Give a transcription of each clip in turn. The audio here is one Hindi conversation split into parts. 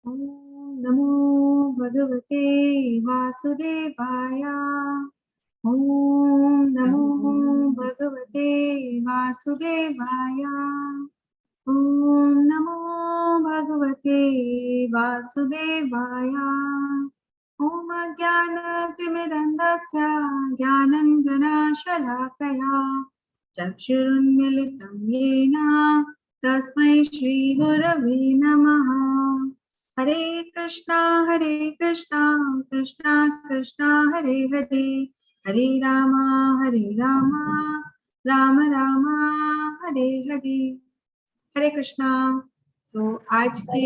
ॐ नमो भगवते वासुदेवाय। ॐ नमो भगवते वासुदेवाय। ॐ नमो भगवते वासुदेवाय। ॐ अज्ञानतिमिरन्धस्य ज्ञानञ्जनशलाकया चक्षुरुन्मिलितं येन तस्मै श्रीगुरवे नमः। हरे कृष्णा कृष्णा कृष्णा हरे हरे, हरे राम राम राम हरे हरे। हरे कृष्णा। आज के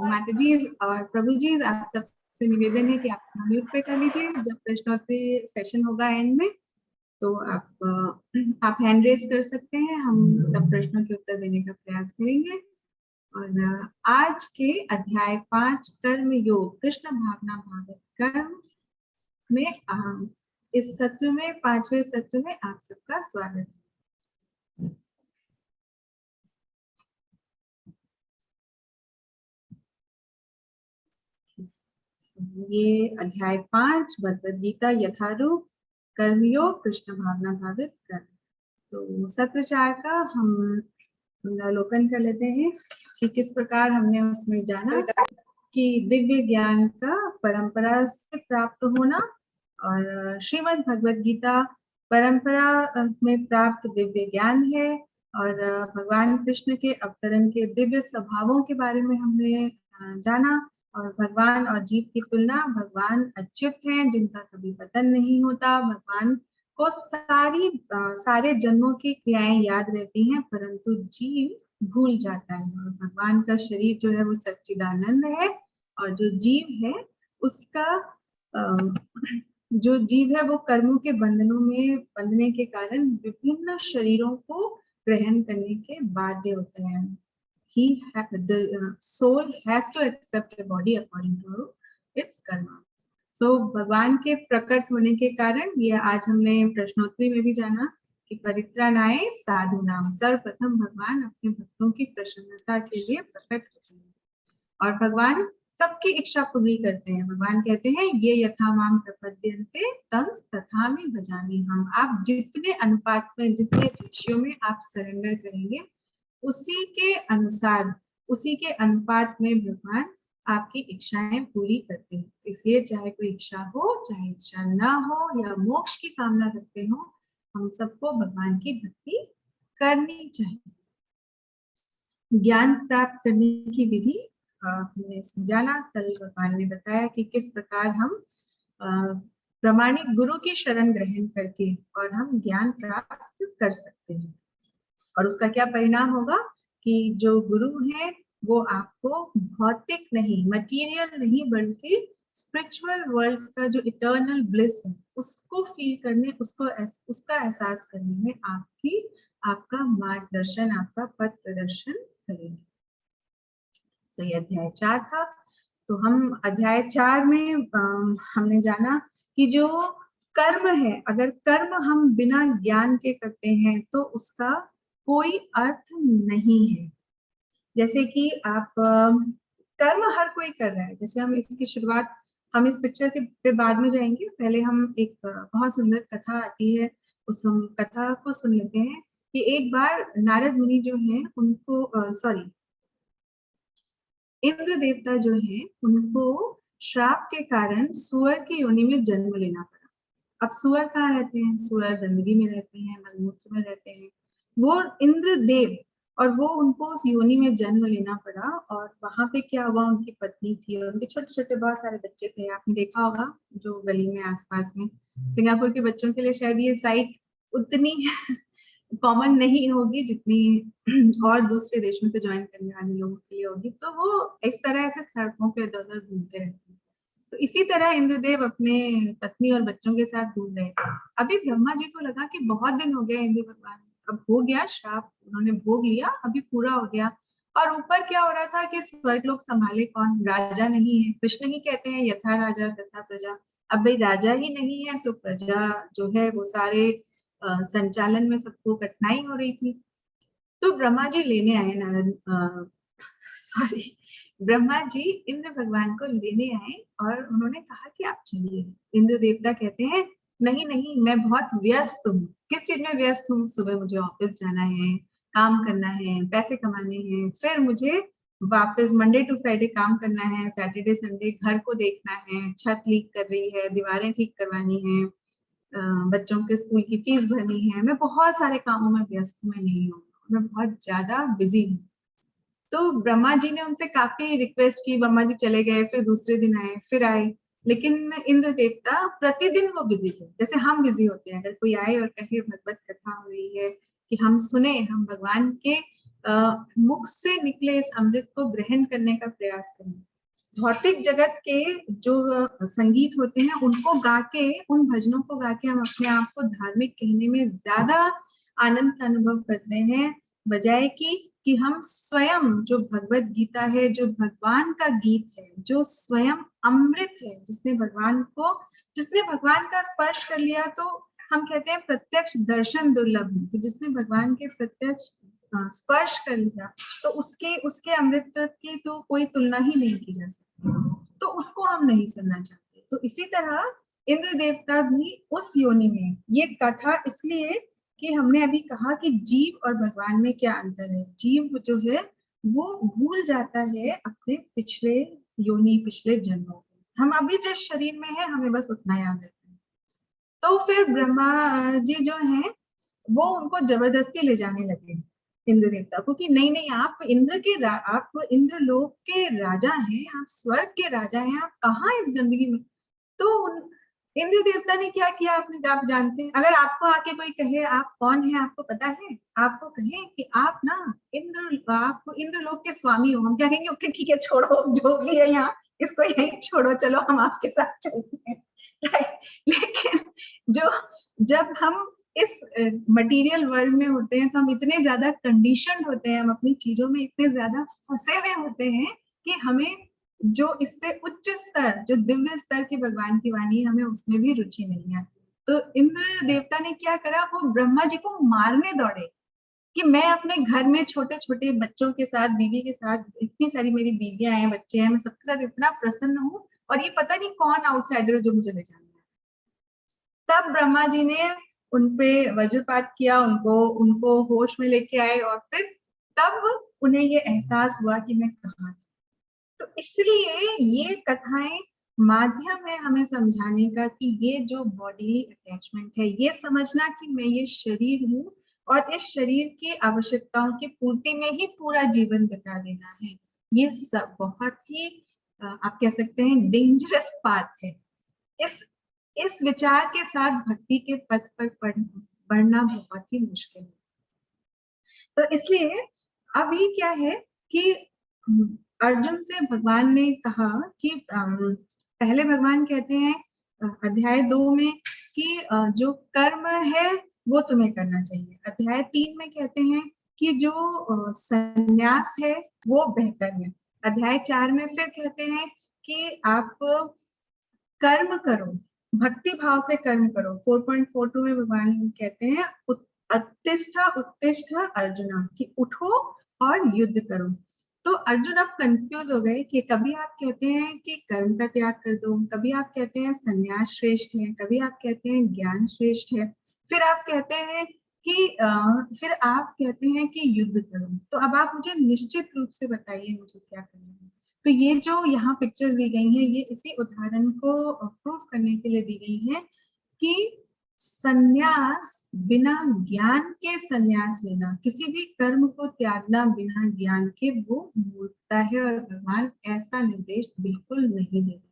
माता जी और प्रभु जी, आप सबसे निवेदन है कि आप म्यूट पे कर लीजिए। जब प्रश्नोत्तरी सेशन होगा एंड में, तो आप हैंड रेज कर सकते हैं, हम तब प्रश्नों के उत्तर देने का प्रयास करेंगे। और आज के अध्याय 5 कर्म योग कृष्ण भावना भागवत कर्म में इस सत्र में 5वें सत्र में आप सबका स्वागत है। ये अध्याय 5 भगवद गीता यथारूप कर्मयोग कृष्ण भावना भागवत कर्म। तो सत्र 4 का हम अवलोकन कर लेते हैं कि किस प्रकार हमने उसमें जाना कि दिव्य ज्ञान का परंपरा से प्राप्त होना और श्रीमद् भगवद गीता परंपरा में प्राप्त दिव्य ज्ञान है। और भगवान कृष्ण के अवतरण के दिव्य स्वभावों के बारे में हमने जाना। और भगवान और जीव की तुलना, भगवान अच्युत हैं जिनका कभी पतन नहीं होता। भगवान को सारे जन्मों की क्रियाएं याद रहती हैं, परंतु जीव भूल जाता है। और भगवान का शरीर जो है वो सच्चिदानंद है, और जो जीव है उसका जो जीव है वो कर्मों के बंधनों में बंधने के कारण विभिन्न शरीरों को ग्रहण करने के बाध्य होते हैं। The soul has to accept a body according to its karma. So भगवान के प्रकट होने के कारण, ये आज हमने प्रश्नोत्तरी में भी जाना कि परित्राणाय साधु नाम, सर्वप्रथम भगवान अपने भक्तों की प्रसन्नता के लिए प्रकट होते हैं और भगवान सबकी इच्छा पूरी करते हैं। भगवान कहते हैं ये यथा माम प्रपद्यन्ते तंस तथामि भजामि हम। आप जितने अनुपात में, जितने रेशियो में आप सरेंडर करेंगे, उसी के अनुसार, उसी के अनुपात में भगवान आपकी इच्छाएं पूरी करते हैं। इसलिए चाहे कोई इच्छा हो, चाहे इच्छा ना हो, या मोक्ष की कामना रखते हो, हम सबको भगवान की भक्ति करनी चाहिए। ज्ञान प्राप्त करने की विधि हमने जाना। कल भगवान ने बताया कि किस प्रकार हम प्रामाणिक गुरु की शरण ग्रहण करके और हम ज्ञान प्राप्त कर सकते हैं। और उसका क्या परिणाम होगा कि जो गुरु है वो आपको भौतिक नहीं, मटेरियल नहीं, बल्कि स्पिरिचुअल वर्ल्ड का जो इटर्नल ब्लिस है उसको फील करने, उसका एहसास करने में आपका मार्गदर्शन, आपका पथ प्रदर्शन करेंगे। तो ये अध्याय 4 था। तो हम अध्याय 4 में हमने जाना कि जो कर्म है, अगर कर्म हम बिना ज्ञान के करते हैं तो उसका कोई अर्थ नहीं है। जैसे कि आप कर्म हर कोई कर रहा है। जैसे हम इसकी शुरुआत, हम इस पिक्चर के पे बाद में जाएंगे, पहले हम एक बहुत सुंदर कथा आती है, उस कथा को सुन लेते हैं कि एक बार नारद मुनि जो हैं उनको इंद्र देवता जो हैं उनको श्राप के कारण सुअर की योनि में जन्म लेना पड़ा। अब सुअर कहाँ रहते हैं? सुअर गंदगी में रहते हैं, मलमूत्र में रहते हैं। वो इंद्र देव, और वो उनको उस योनि में जन्म लेना पड़ा। और वहां पे क्या हुआ, उनकी पत्नी थी और उनके छोटे छोटे बहुत सारे बच्चे थे। आपने देखा होगा जो गली में आसपास में, सिंगापुर के बच्चों के लिए शायद ये साइट उतनी कॉमन नहीं होगी जितनी और दूसरे देशों से ज्वाइन करने वाले लोगों के लिए होगी। तो वो इस तरह से सड़कों पे इधर उधर घूमते रहते हैं। तो इसी तरह इंद्रदेव अपने पत्नी और बच्चों के साथ घूम रहे थे। अभी ब्रह्मा जी को लगा कि बहुत दिन हो गए इंद्र भगवान, अब हो गया श्राप, उन्होंने भोग लिया, अभी पूरा हो गया। और ऊपर क्या हो रहा था कि स्वर्ग लोग संभाले कौन? राजा नहीं है। कृष्ण ही कहते हैं यथा राजा तथा प्रजा। अब भाई राजा ही नहीं है तो प्रजा जो है वो सारे संचालन में सबको कठिनाई हो रही थी। तो ब्रह्मा जी लेने आए नारद सॉरी, ब्रह्मा जी इंद्र भगवान को लेने आए और उन्होंने कहा कि आप चलिए। इंद्र देवता कहते हैं नहीं नहीं, मैं बहुत व्यस्त हूँ। किस चीज में व्यस्त हूँ? सुबह मुझे ऑफिस जाना है, काम करना है, पैसे कमाने हैं, फिर मुझे वापस मंडे टू फ्राइडे काम करना है, सैटरडे संडे घर को देखना है, छत लीक कर रही है, दीवारें ठीक करवानी है, बच्चों के स्कूल की फीस भरनी है, मैं बहुत सारे कामों में व्यस्त हूँ, मैं नहीं हूँ, मैं बहुत ज्यादा बिजी हूँ। तो ब्रह्मा जी ने उनसे काफी रिक्वेस्ट की, ब्रह्मा जी चले गए, फिर दूसरे दिन आए, फिर आए, लेकिन इंद्र देवता प्रतिदिन वो बिजी थे, जैसे हम बिजी होते हैं। अगर कोई आए और कहे भगवत कथा हो रही है कि हम सुने, हम भगवान के मुख से निकले इस अमृत को ग्रहण करने का प्रयास करें। भौतिक जगत के जो संगीत होते हैं उनको गा के, उन भजनों को गा के हम अपने आप को धार्मिक कहने में ज्यादा आनंद का अनुभव करते हैं, बजाय कि हम स्वयं, जो भगवत गीता है, जो भगवान का गीत है, जो स्वयं अमृत है, जिसने भगवान का स्पर्श कर लिया, तो हम कहते हैं प्रत्यक्ष दर्शन दुर्लभ है। तो जिसने भगवान के प्रत्यक्ष स्पर्श कर लिया, तो उसके उसके अमृत की तो कोई तुलना ही नहीं की जा सकती, तो उसको हम नहीं सुनना चाहते। तो इसी तरह इंद्र देवता भी उस योनि में, ये कथा इसलिए कि हमने अभी कहा कि जीव और भगवान में क्या अंतर है। जीव जो है वो भूल जाता है अपने पिछले योनि, पिछले जन्मों को। हम अभी जिस शरीर में है हमें बस उतना याद रहता है। तो फिर ब्रह्मा जी जो हैं वो उनको जबरदस्ती ले जाने लगे, इंद्र देवता को, कि नहीं नहीं, आप इंद्र लोक के राजा हैं, आप स्वर्ग के राजा हैं, आप कहाँ इस गंदगी में। तो इंद्र देवता ने क्या किया, आप जानते हैं। अगर आपको आके कोई कहे आप कौन है, आपको पता है, आपको कहे कि आप ना आप इंद्र लोक के स्वामी हो, हम क्या कहेंगे? ओके ठीक है, छोड़ो जो भी है यहाँ, इसको यही छोड़ो, चलो हम आपके साथ चलते हैं, राइट। लेकिन जो जब हम इस मटेरियल वर्ल्ड में होते हैं तो हम इतने ज्यादा कंडीशन होते हैं, हम अपनी चीजों में इतने ज्यादा फंसे हुए होते हैं कि हमें जो इससे उच्च स्तर, जो दिव्य स्तर की भगवान की वाणी, हमें उसमें भी रुचि नहीं आती। तो इंद्र देवता ने क्या करा, वो ब्रह्मा जी को मारने दौड़े कि मैं अपने घर में छोटे छोटे बच्चों के साथ, बीवी के साथ, इतनी सारी मेरी बीवियां हैं, बच्चे हैं, मैं सबके साथ इतना प्रसन्न हूँ, और ये पता नहीं कौन आउटसाइडर है जो मुझे ले जाना है। तब ब्रह्मा जी ने उनपे वज्रपात किया, उनको उनको होश में लेके आए, और फिर तब उन्हें ये एहसास हुआ कि मैं कहाँ थी। तो इसलिए ये कथाएं माध्यम है हमें समझाने का कि ये जो बॉडी अटैचमेंट है, ये समझना कि मैं ये शरीर हूँ और इस शरीर की आवश्यकताओं की पूर्ति में ही पूरा जीवन बिता देना है, ये सब बहुत ही आप कह सकते हैं डेंजरस पाथ है। इस इस विचार के साथ भक्ति के पथ पर बढ़ना बहुत ही मुश्किल है। तो इसलिए अभी क्या है कि अर्जुन से भगवान ने कहा कि पहले भगवान कहते हैं अध्याय 2 में कि जो कर्म है वो तुम्हें करना चाहिए। अध्याय 3 में कहते हैं कि जो संन्यास है वो बेहतर है। अध्याय 4 में फिर कहते हैं कि आप कर्म करो, भक्ति भाव से कर्म करो। 4.42 में भगवान कहते हैं उत्तिष्ठ उत्तिष्ठ अर्जुना, कि उठो और युद्ध करो। तो अर्जुन अब कंफ्यूज हो गए कि कभी आप कहते हैं कि कर्म का त्याग कर दो, कभी आप कहते हैं संन्यास श्रेष्ठ है, कभी आप कहते हैं ज्ञान श्रेष्ठ है, फिर आप कहते हैं कि फिर आप कहते हैं कि युद्ध करो। तो अब आप मुझे निश्चित रूप से बताइए मुझे क्या करना है। तो ये जो यहाँ पिक्चर्स दी गई हैं, ये इसी उदाहरण को प्रूव करने के लिए दी गई है कि संन्यास बिना ज्ञान के, संन्यास लेना, किसी भी कर्म को त्यागना बिना ज्ञान के, वो मूर्खता है, और भगवान ऐसा निर्देश बिल्कुल नहीं देते।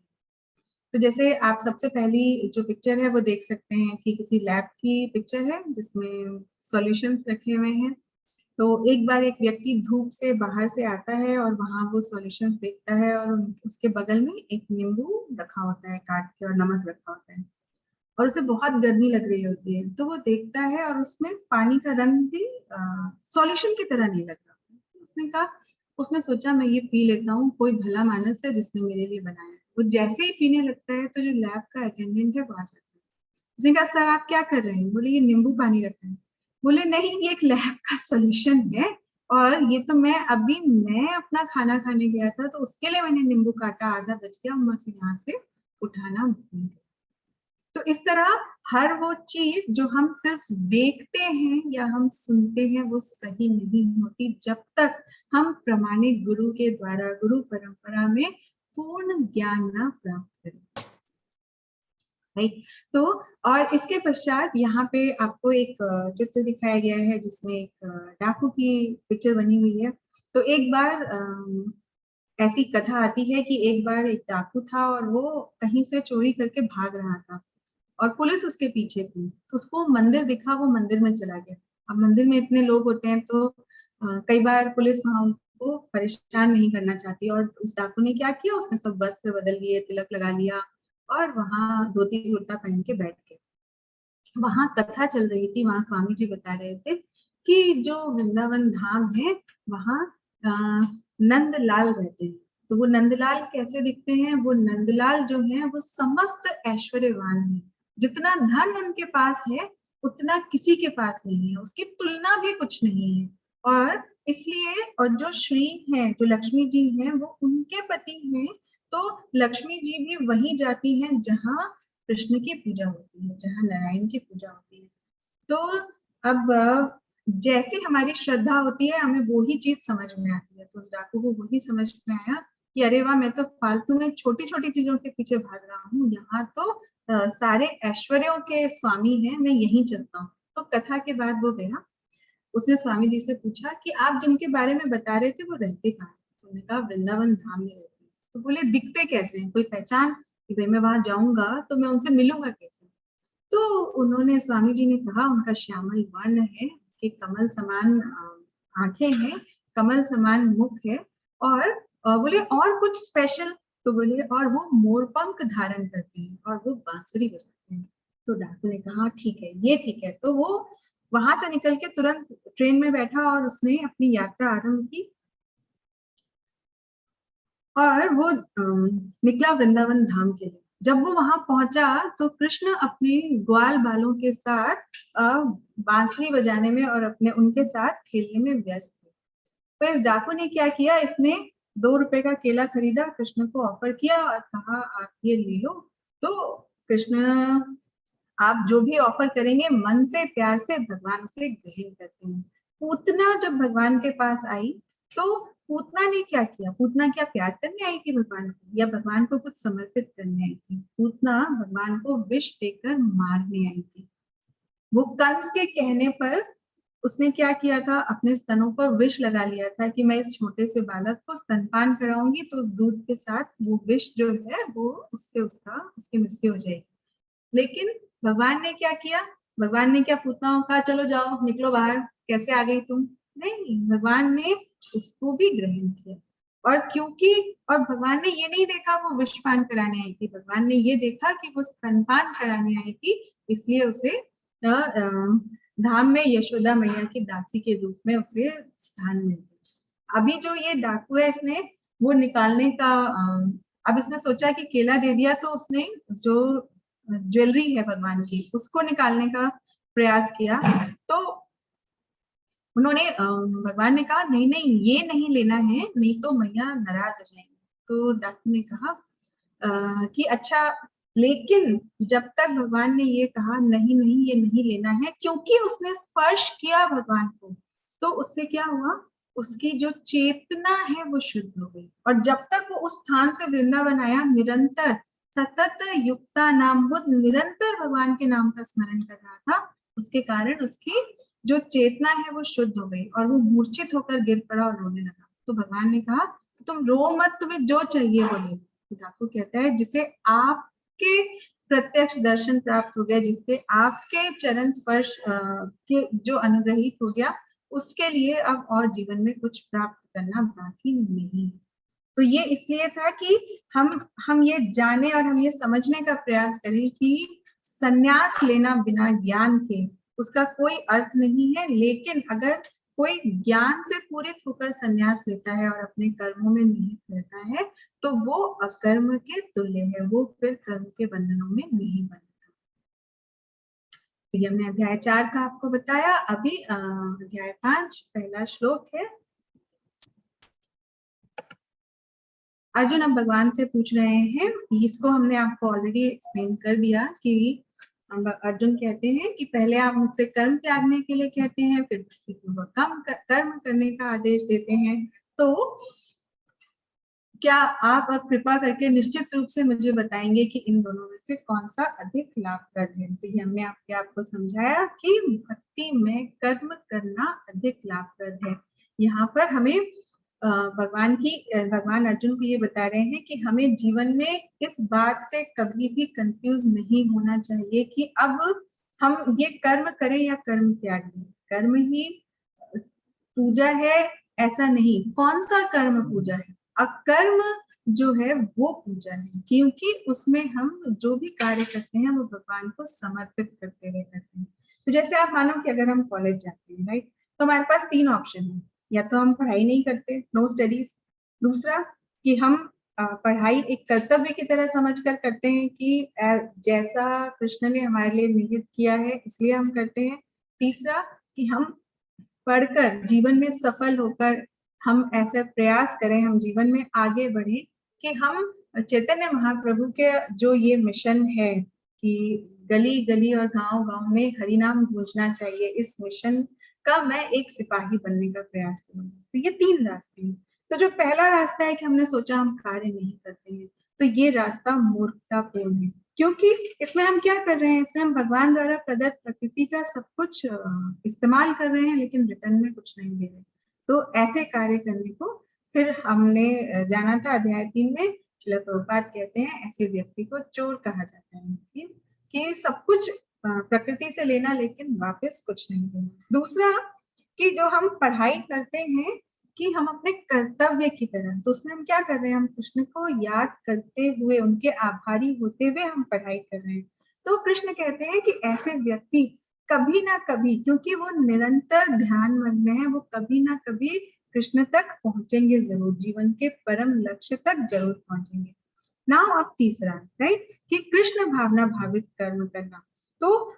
तो जैसे आप सबसे पहली जो पिक्चर है वो देख सकते हैं कि किसी लैब की पिक्चर है जिसमें सॉल्यूशंस रखे हुए हैं। तो एक बार एक व्यक्ति धूप से बाहर से आता है और वहां वो सॉल्यूशंस देखता है, और उसके बगल में एक नींबू रखा होता है काट के, और नमक रखा होता है, और उसे बहुत गर्मी लग रही होती है। तो वो देखता है और उसमें पानी का रंग भी सॉल्यूशन की तरह नहीं लग रहा। उसने सोचा मैं ये पी लेता हूँ, कोई भला मानस है जिसने मेरे लिए बनाया है। वो जैसे ही पीने लगता है तो जो लैब का अटेंडेंट है वो आ जाता है। उसने कहा सर आप क्या कर रहे हैं? बोले ये नींबू पानी रखा है। बोले नहीं, ये एक लैब का सोल्यूशन है, और ये तो मैं अपना खाना खाने गया था तो उसके लिए मैंने नींबू काटा, आधा बच गया, मुझे यहाँ से उठाना भूल गई। तो इस तरह हर वो चीज जो हम सिर्फ देखते हैं या हम सुनते हैं वो सही नहीं होती जब तक हम प्रामाणिक गुरु के द्वारा, गुरु परंपरा में पूर्ण ज्ञान ना प्राप्त करें। राइट। तो और इसके पश्चात यहाँ पे आपको एक चित्र दिखाया गया है जिसमें एक डाकू की पिक्चर बनी हुई है। तो एक बार ऐसी कथा आती है कि एक बार एक डाकू था और वो कहीं से चोरी करके भाग रहा था और पुलिस उसके पीछे थी। तो उसको मंदिर दिखा, वो मंदिर में चला गया। अब मंदिर में इतने लोग होते हैं तो कई बार पुलिस वहां उनको परेशान नहीं करना चाहती, और उस डाकू ने क्या किया, उसने सब वस्त्र बदल लिए, तिलक लगा लिया और वहां धोती कुर्ता पहन के बैठ गए। वहां कथा चल रही थी, वहां स्वामी जी बता रहे थे कि जो वृंदावन धाम है वहां नंदलाल रहते हैं। तो वो नंदलाल कैसे दिखते हैं? वो नंदलाल जो है वो समस्त ऐश्वर्यवान है। जितना धन उनके पास है उतना किसी के पास नहीं है, उसकी तुलना भी कुछ नहीं है। और इसलिए, और जो श्री है, जो लक्ष्मी जी हैं, वो उनके पति हैं। तो लक्ष्मी जी भी वही जाती हैं जहाँ कृष्ण की पूजा होती है, जहाँ नारायण की पूजा होती है। तो अब जैसी हमारी श्रद्धा होती है हमें वो ही चीज समझ में आती है। तो उस डाकू को वही समझ में आया कि अरे वाह, मैं तो फालतू में छोटी छोटी चीजों के पीछे भाग रहा हूँ, यहाँ तो सारे ऐश्वर्यों के स्वामी हैं, मैं यहीं चलता हूँ। तो कथा के बाद वो गया, उसने स्वामी जी से पूछा कि आप जिनके बारे में बता रहे थे वो रहते कहाँ? तो उन्होंने कहा वृंदावन धाम में रहते हैं। तो बोले दिखते कैसे हैं, कोई पहचान कि भाई मैं वहां जाऊंगा तो मैं उनसे मिलूंगा कैसे? तो उन्होंने, स्वामी जी ने कहा, उनका श्यामल वर्ण है, कि कमल समान आंखें हैं, कमल समान मुख है, और बोले और कुछ स्पेशल? तो बोले और वो मोरपंख धारण करते हैं और वो बांसुरी बजाते हैं। तो डाकू ने कहा ठीक है, ये ठीक है। तो वो वहां से निकल के तुरंत ट्रेन में बैठा और उसने अपनी यात्रा आरंभ की और वो निकला वृंदावन धाम के लिए। जब वो वहां पहुंचा तो कृष्ण अपने ग्वाल बालों के साथ बांसुरी बजाने में और अपने उनके साथ खेलने में व्यस्त थे। तो इस डाकू ने क्या किया, इसने 2 रुपए का केला खरीदा, कृष्ण को ऑफर किया और कहा आप ये ले लो। तो कृष्ण, आप जो भी ऑफर करेंगे मन से प्यार से भगवान उसे ग्रहण करते हैं। पूतना जब भगवान के पास आई तो पूतना ने क्या किया? पूतना क्या प्यार करने आई थी भगवान को, या भगवान को कुछ समर्पित करने आई थी? पूतना भगवान को विष देकर मारने आई थी। वो कंस के कहने पर उसने क्या किया था, अपने स्तनों पर विष लगा लिया था कि मैं इस छोटे से बालक को स्तनपान कराऊंगी तो उस दूध के साथ वो विष जो है वो उससे उसकी मृत्यु हो जाएगी। लेकिन भगवान ने क्या किया? भगवान ने क्या पूतना कहा चलो जाओ निकलो बाहर, कैसे आ गई तुम? नहीं, भगवान ने उसको भी ग्रहण किया। और क्योंकि, और भगवान ने ये नहीं देखा वो विषपान कराने आई थी, भगवान ने ये देखा कि वो स्तनपान कराने आई थी, इसलिए उसे धाम में यशोदा मैया की दासी के रूप में उसे स्थान मिल गया। अभी जो ये डाकू है, इसने वो निकालने का अब इसने सोचा कि केला दे दिया तो उसने जो ज्वेलरी है भगवान की उसको निकालने का प्रयास किया। तो उन्होंने भगवान ने कहा नहीं नहीं ये नहीं लेना है, नहीं तो मैया नाराज हो जाएंगी। तो डॉक्टर ने कहा कि अच्छा, लेकिन जब तक भगवान ने ये कहा नहीं नहीं ये नहीं लेना है, क्योंकि उसने स्पर्श किया भगवान को, तो उससे क्या हुआ, उसकी जो चेतना है वो शुद्ध हो गई। और जब तक वो उस स्थान से वृंदावन आया, निरंतर सतत युक्ता नाम, वो निरंतर भगवान के नाम का स्मरण कर रहा था, उसके कारण उसकी जो चेतना है वो शुद्ध हो गई और वो मूर्छित होकर गिर पड़ा और रोने लगा। तो भगवान ने कहा तुम रो मत, तुम्हें जो चाहिए वो ले। तो ठाकुर कहता है जिसे आपके प्रत्यक्ष दर्शन प्राप्त हो गया, जिसके आपके चरण स्पर्श के जो अनुग्रहित हो गया, उसके लिए अब और जीवन में कुछ प्राप्त करना बाकी नहीं। तो ये इसलिए था कि हम ये जाने और हम ये समझने का प्रयास करें कि संन्यास लेना बिना ज्ञान के उसका कोई अर्थ नहीं है। लेकिन अगर कोई ज्ञान से पूरित होकर संन्यास लेता है और अपने कर्मों में निहित रहता है तो वो अकर्म के तुल्य है, वो फिर कर्म के बंधनों में नहीं बनता। तो ये हमने अध्याय 4 का आपको बताया। अभी अध्याय 5 पहला श्लोक है। अर्जुन अब भगवान से पूछ रहे हैं, इसको हमने आपको ऑलरेडी एक्सप्लेन कर दिया कि अर्जुन कहते हैं कि पहले आप मुझसे कर्म त्यागने के लिए कहते हैं, फिर कर्म करने का आदेश देते हैं, तो क्या आप अब कृपा करके निश्चित रूप से मुझे बताएंगे कि इन दोनों में से कौन सा अधिक लाभप्रद है। तो ये हमने आपको समझाया कि भक्ति में कर्म करना अधिक लाभप्रद है। यहाँ पर हमें भगवान अर्जुन को ये बता रहे हैं कि हमें जीवन में इस बात से कभी भी कंफ्यूज नहीं होना चाहिए कि अब हम ये कर्म करें या कर्म त्यागें। कर्म ही पूजा है ऐसा नहीं, कौन सा कर्म पूजा है, अकर्म जो है वो पूजा है, क्योंकि उसमें हम जो भी कार्य करते हैं वो भगवान को समर्पित करते हुए करते हैं। तो जैसे आप मानो कि अगर हम कॉलेज जाते हैं, राइट, तो हमारे पास 3 ऑप्शन है, या तो हम पढ़ाई नहीं करते, नो स्टडीज, दूसरा कि हम पढ़ाई एक कर्तव्य की तरह समझकर करते हैं कि जैसा कृष्ण ने हमारे लिए निहित किया है इसलिए हम करते हैं, तीसरा कि हम पढ़कर जीवन में सफल होकर हम ऐसा प्रयास करें, हम जीवन में आगे बढ़े कि हम चैतन्य महाप्रभु के जो ये मिशन है कि गली गली और गांव गांव में हरि नाम गूंजना चाहिए, इस मिशन का मैं एक सिपाही बनने का प्रयास करूंगा। तो ये 3 रास्ते हैं। तो जो पहला रास्ता है कि हमने सोचा हम कार्य नहीं करते हैं, तो ये रास्ता मूर्खतापूर्ण है, क्योंकि इसमें हम क्या कर रहे हैं, इसमें हम भगवान द्वारा प्रदत्त प्रकृति का सब कुछ इस्तेमाल कर रहे हैं, लेकिन रिटर्न में कुछ नहीं दे रहे। तो ऐसे कार्य करने को फिर हमने जाना था अध्याय 3 में, श्रील प्रभुपाद कहते हैं ऐसे व्यक्ति को चोर कहा जाता है कि सब कुछ प्रकृति से लेना लेकिन वापस कुछ नहीं देना। दूसरा कि जो हम पढ़ाई करते हैं कि हम अपने कर्तव्य की तरह, तो उसमें हम क्या कर रहे हैं, हम कृष्ण को याद करते हुए, उनके आभारी होते हुए हम पढ़ाई कर रहे हैं। तो कृष्ण कहते हैं कि ऐसे व्यक्ति कभी ना कभी, क्योंकि वो निरंतर ध्यान मग्न है, वो कभी ना कभी कृष्ण तक पहुंचेंगे जरूर, जीवन के परम लक्ष्य तक जरूर पहुंचेंगे। नाउ अब तीसरा, राइट, कि कृष्ण भावना भावित कर्म करना। तो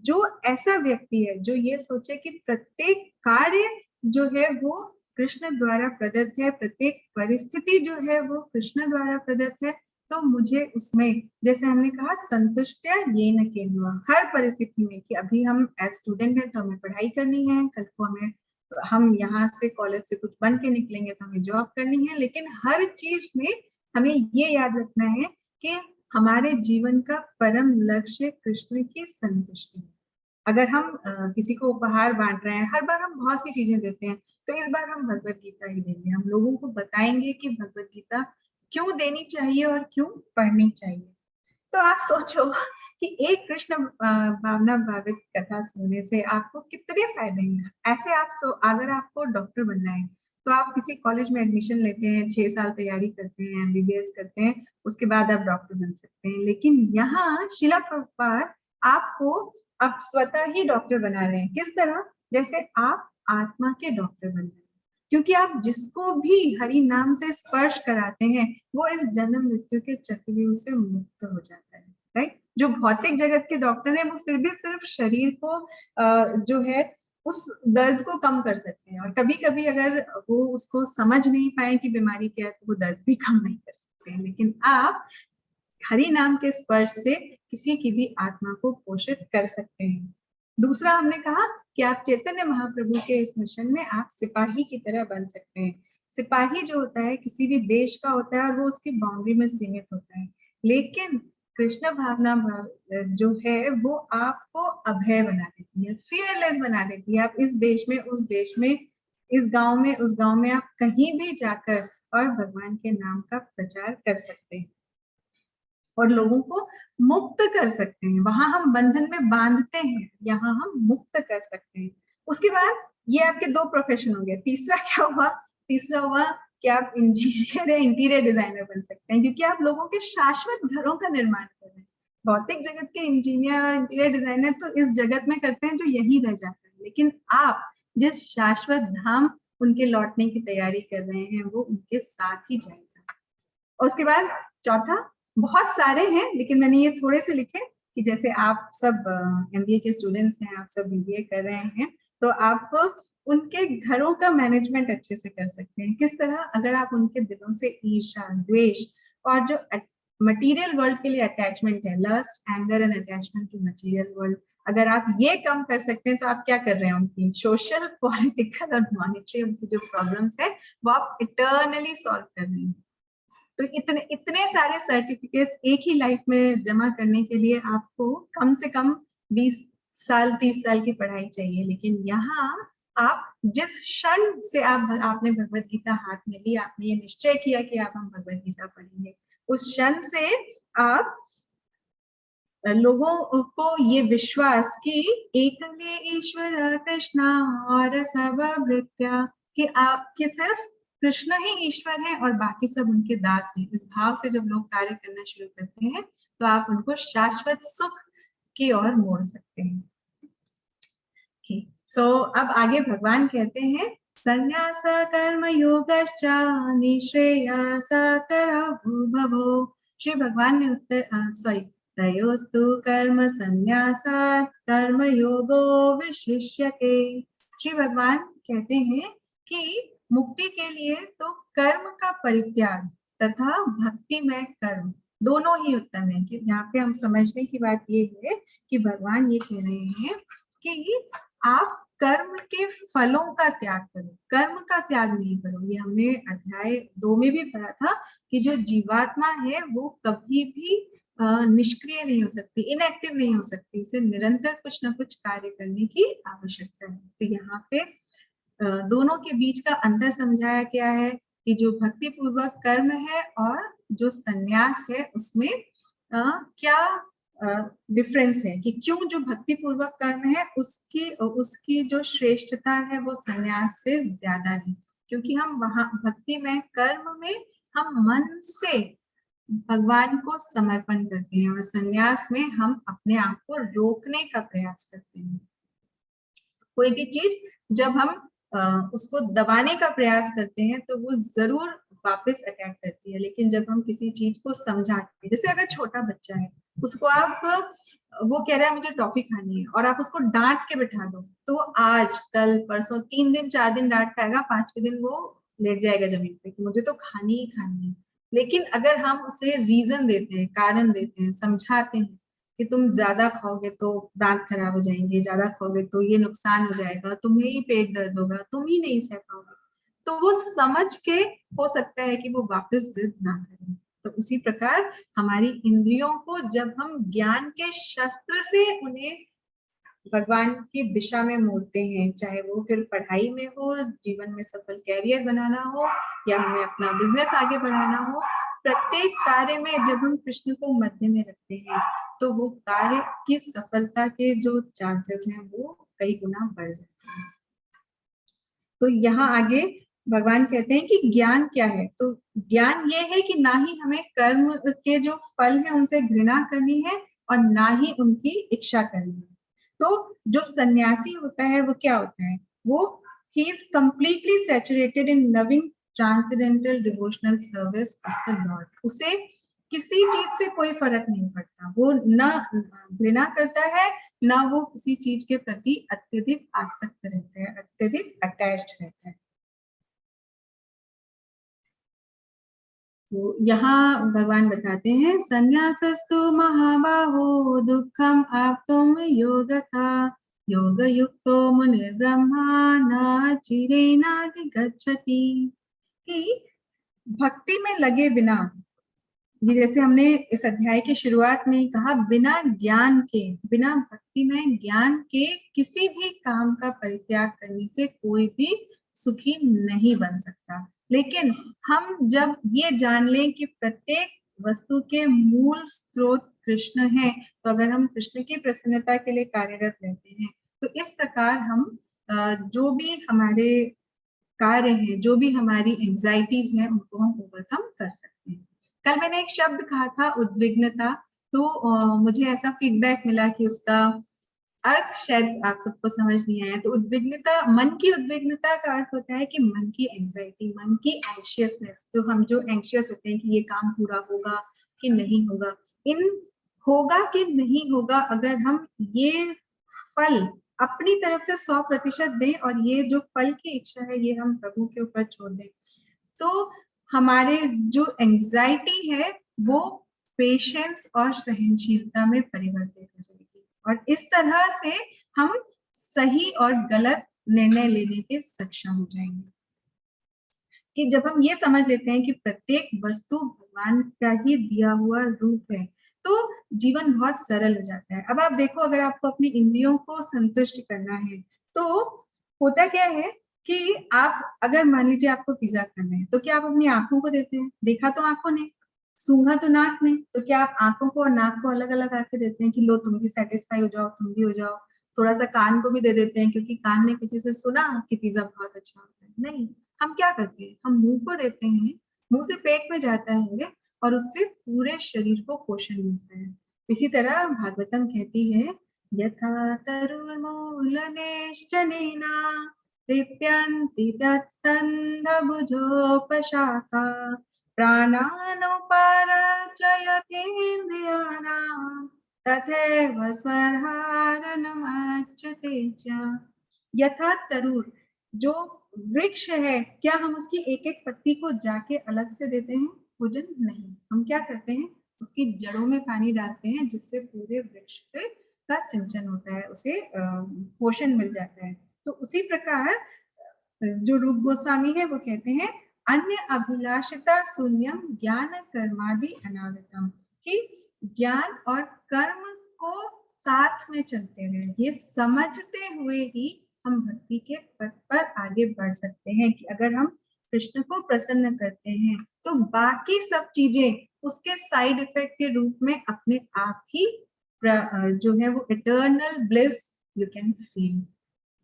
जो ऐसा व्यक्ति है जो ये सोचे कि प्रत्येक कार्य जो है वो कृष्ण द्वारा प्रदत्त है, प्रत्येक परिस्थिति जो है वो कृष्ण द्वारा प्रदत्त है, तो मुझे उसमें, जैसे हमने कहा, संतुष्ट ये न केवल हर परिस्थिति में, कि अभी हम एज स्टूडेंट हैं तो हमें पढ़ाई करनी है, कल को हम यहाँ से कॉलेज से कुछ बन के निकलेंगे तो हमें जॉब करनी है, लेकिन हर चीज में हमें ये याद रखना है कि हमारे जीवन का परम लक्ष्य कृष्ण की संतुष्टि है। अगर हम किसी को उपहार बांट रहे हैं, हर बार हम बहुत सी चीजें देते हैं, तो इस बार हम भगवत गीता ही देंगे, हम लोगों को बताएंगे कि भगवत गीता क्यों देनी चाहिए और क्यों पढ़नी चाहिए। तो आप सोचो कि एक कृष्ण भावना भावित कथा सुनने से आपको कितने फायदे हैं। ऐसे अगर आपको डॉक्टर बनना है तो आप किसी कॉलेज में एडमिशन लेते हैं, 6 साल तैयारी करते हैं, MBBS करते हैं, उसके बाद आप डॉक्टर बन सकते हैं। लेकिन यहाँ श्रील प्रभुपाद आपको अब स्वतः ही डॉक्टर बना रहे हैं। किस तरह, जैसे आप आत्मा के डॉक्टर बन रहे हैं, क्योंकि आप जिसको भी हरि नाम से स्पर्श कराते हैं वो इस जन्म मृत्यु के चक्रव्यूह से मुक्त हो जाता है, राइट। जो भौतिक जगत के डॉक्टर हैं वो फिर भी सिर्फ शरीर को जो है उस दर्द को कम कर सकते हैं, और कभी कभी अगर वो उसको समझ नहीं पाए कि बीमारी क्या है तो वो दर्द भी कम नहीं कर सकते हैं, लेकिन आप हरि नाम के स्पर्श से किसी की भी आत्मा को पोषित कर सकते हैं। दूसरा हमने कहा कि आप चैतन्य महाप्रभु के इस मिशन में आप सिपाही की तरह बन सकते हैं। सिपाही जो होता है किसी भी देश का होता है और वो उसकी बाउंड्री में सीमित होता है, लेकिन कृष्ण भावना जो है वो आपको अभय बना देती है, फियरलेस बना देती है। आप इस देश में, उस देश में, इस गांव में, उस गांव में, आप कहीं भी जाकर और भगवान के नाम का प्रचार कर सकते हैं और लोगों को मुक्त कर सकते हैं। वहां हम बंधन में बांधते हैं, यहाँ हम मुक्त कर सकते हैं। उसके बाद ये आपके 2 प्रोफेशन हो गए। तीसरा क्या हुआ, तीसरा हुआ कि आप इंजीनियर या इंटीरियर डिजाइनर बन सकते हैं, क्योंकि आप लोगों के शाश्वत घरों का निर्माण कर रहे हैं। भौतिक जगत के इंजीनियर और इंटीरियर डिजाइनर तो इस जगत में करते हैं जो यही रह जाता है, लेकिन आप जिस शाश्वत धाम उनके लौटने की तैयारी कर रहे हैं वो उनके साथ ही जाएगा। और उसके बाद चौथा, बहुत सारे हैं लेकिन मैंने ये थोड़े से लिखे कि जैसे आप सब MBA के स्टूडेंट्स हैं, आप सब BBA कर रहे हैं, तो आप उनके घरों का मैनेजमेंट अच्छे से कर सकते हैं। किस तरह? अगर आप उनके दिलों से ईर्ष्या, द्वेष और जो मटेरियल वर्ल्ड के लिए अटैचमेंट है, lust, anger and attachment to material world, अगर आप ये कम कर सकते हैं तो आप क्या कर रहे हैं? उनकी सोशल, पॉलिटिकल और मॉनेटरी उनकी जो प्रॉब्लम्स है वो आप इटर्नली सॉल्व कर रहे हैं। तो इतने इतने सारे सर्टिफिकेट्स एक ही लाइफ में जमा करने के लिए आपको कम से कम 20 साल 30 साल की पढ़ाई चाहिए। लेकिन यहाँ आप जिस क्षण से आपने भगवत गीता हाथ में ली, आपने ये निश्चय किया कि आप हम भगवत गीता पढ़ेंगे, उस क्षण से आप लोगों को ये विश्वास कि एकले ईश्वर कृष्णा और सब भृत्या, कि आपके सिर्फ कृष्ण ही ईश्वर है और बाकी सब उनके दास हैं, इस भाव से जब लोग कार्य करना शुरू करते हैं तो आप उनको शाश्वत सुख की ओर मोड़ सकते हैं। सो अब आगे भगवान कहते हैं संन्यास कर्म योगश्च निश्रेयस भवो। श्री भगवान ने उत्तर तयोस्तु कर्म संन्यासात् कर्म योगो विशिष्यते। श्री भगवान कहते हैं कि मुक्ति के लिए तो कर्म का परित्याग तथा भक्तिमय कर्म दोनों ही उत्तम है। कि यहाँ पे हम समझने की बात ये है कि भगवान ये कह रहे हैं कि आप कर्म के फलों का त्याग करो, कर्म का त्याग नहीं करो। ये हमने अध्याय 2 में भी पढ़ा था कि जो जीवात्मा है वो कभी भी निष्क्रिय नहीं हो सकती, इनएक्टिव नहीं हो सकती, उसे निरंतर कुछ ना कुछ कार्य करने की आवश्यकता है। तो यहाँ पे दोनों के बीच का अंतर समझाया गया है कि जो भक्ति पूर्वक कर्म है और जो संन्यास है उसमें क्या डिफरेंस है, कि क्यों जो भक्ति पूर्वक कर्म है उसकी जो श्रेष्ठता है वो संन्यास से ज्यादा है। क्योंकि हम वहां भक्ति में कर्म में हम मन से भगवान को समर्पण करते हैं और संन्यास में हम अपने आप को रोकने का प्रयास करते हैं। कोई भी चीज जब हम उसको दबाने का प्रयास करते हैं तो वो जरूर वापस अटैक करती है। लेकिन जब हम किसी चीज को समझाते हैं, जैसे अगर छोटा बच्चा है उसको आप वो कह रहा है मुझे टॉफी खानी है और आप उसको डांट के बिठा दो तो आज कल परसों 3 दिन 4 दिन डांट खाएगा, 5वें दिन वो लेट जाएगा जमीन पे कि मुझे तो खानी ही खानी है। लेकिन अगर हम उसे रीजन देते हैं, कारण देते हैं, समझाते हैं कि तुम ज्यादा खाओगे तो दांत खराब हो जाएंगे, ज्यादा खाओगे तो ये नुकसान हो जाएगा, तुम्हें ही पेट दर्द होगा, तुम ही नहीं सह पाओगे, तो वो समझ के हो सकता है कि वो वापस जिद ना करें। तो उसी प्रकार हमारी इंद्रियों को जब हम ज्ञान के शस्त्र से उन्हें भगवान की दिशा में मोड़ते हैं, चाहे वो फिर पढ़ाई में हो, जीवन में सफल कैरियर बनाना हो या हमें अपना बिजनेस आगे बढ़ाना हो, प्रत्येक कार्य में जब हम कृष्ण को मध्य में रखते हैं तो वो कार्य की सफलता के जो चांसेस हैं वो कई गुना बढ़ जाते हैं। तो यहाँ आगे भगवान कहते हैं कि ज्ञान क्या है। तो ज्ञान ये है कि ना ही हमें कर्म के जो फल है उनसे घृणा करनी है और ना ही उनकी इच्छा करनी है। तो जो सन्यासी होता है वो क्या होता है? वो he is completely saturated in loving transcendental devotional service of the Lord. उसे किसी चीज से कोई फर्क नहीं पड़ता, वो ना घृणा करता है ना वो किसी चीज के प्रति अत्यधिक आसक्त रहते हैं, अत्यधिक अटैच्ड रहते हैं। तो यहाँ भगवान बताते हैं संन्यासस्तु महाबाहो दुःखम आप्तुम योगथा योग युक्तो मुनिर्ब्रह्मा न चिरेनाधिगच्छति। कि भक्ति में लगे बिना, ये जैसे हमने इस अध्याय की शुरुआत में ही कहा, बिना ज्ञान के, बिना भक्ति में ज्ञान के किसी भी काम का परित्याग करने से कोई भी सुखी नहीं बन सकता। लेकिन हम जब ये जान लें कि प्रत्येक वस्तु के मूल स्रोत कृष्ण है, तो अगर हम कृष्ण की प्रसन्नता के लिए कार्यरत रहते हैं तो इस प्रकार हम जो भी हमारे कार्य है, जो भी हमारी एंजाइटीज हैं उनको हम ओवरकम कर सकते हैं। कल मैंने एक शब्द कहा था उद्विग्नता, तो मुझे ऐसा फीडबैक मिला कि उसका अर्थ शायद आप सबको समझ नहीं आया। तो उद्विग्नता, मन की उद्विग्नता का अर्थ होता है कि मन की एंजाइटी, मन की एंशियसनेस। तो हम जो एंशियस होते हैं कि ये काम पूरा होगा कि नहीं होगा, इन होगा कि नहीं होगा, अगर हम ये फल अपनी तरफ से 100% दें और ये जो फल की इच्छा है ये हम प्रभु के ऊपर छोड़ दें, तो हमारे जो एंजाइटी है वो पेशेंस और सहनशीलता में परिवर्तित हो जाएगी, और इस तरह से हम सही और गलत निर्णय लेने के सक्षम हो जाएंगे। कि जब हम ये समझ लेते हैं कि प्रत्येक वस्तु भगवान का ही दिया हुआ रूप है, तो जीवन बहुत सरल हो जाता है। अब आप देखो, अगर आपको अपनी इंद्रियों को संतुष्ट करना है, तो होता क्या है कि आप अगर मान लीजिए आपको पिज्जा खाना है, तो क्या आप अपनी आंखों को देते हैं? देखा तो आंखों ने, सूंघा तो नाक ने, तो क्या आप आंखों को और नाक को अलग अलग आके देते हैं कि लो तुम भी सेटिस्फाई हो जाओ, तुम भी हो जाओ? थोड़ा सा कान को भी दे देते हैं क्योंकि कान ने किसी से सुना कि पिज्जा बहुत अच्छा होता है? नहीं, हम क्या करते हैं, हम मुंह को देते हैं, मुंह से पेट में जाता है और उससे पूरे शरीर को पोषण मिलता है। इसी तरह भागवतम कहती है, यथा तरुर्मूलनेश्चनेना लिप्यन्ति तत्सन्धभुजोपशाखा प्राणानुपारचयतेन्द्रियाणां तथैव स्वरहारनमच्युते च। यथा तरुर, जो वृक्ष है, क्या हम उसकी एक एक पत्ती को जाके अलग से देते हैं भोजन? नहीं, हम क्या करते हैं, उसकी जड़ों में पानी डालते हैं जिससे पूरे वृक्ष का सिंचन होता है, उसे पोषण मिल जाता है। तो उसी प्रकार जो रूप गोस्वामी है वो कहते हैं, अन्य अभिलाषिता शून्यम ज्ञान कर्मादि अनावृतम, कि ज्ञान और कर्म को साथ में चलते हुए, ये समझते हुए ही हम भक्ति के पथ पर आगे बढ़ सकते हैं कि अगर हम कृष्ण को प्रसन्न करते हैं तो बाकी सब चीजें उसके साइड इफेक्ट के रूप में अपने आप ही जो है वो eternal bliss you can feel,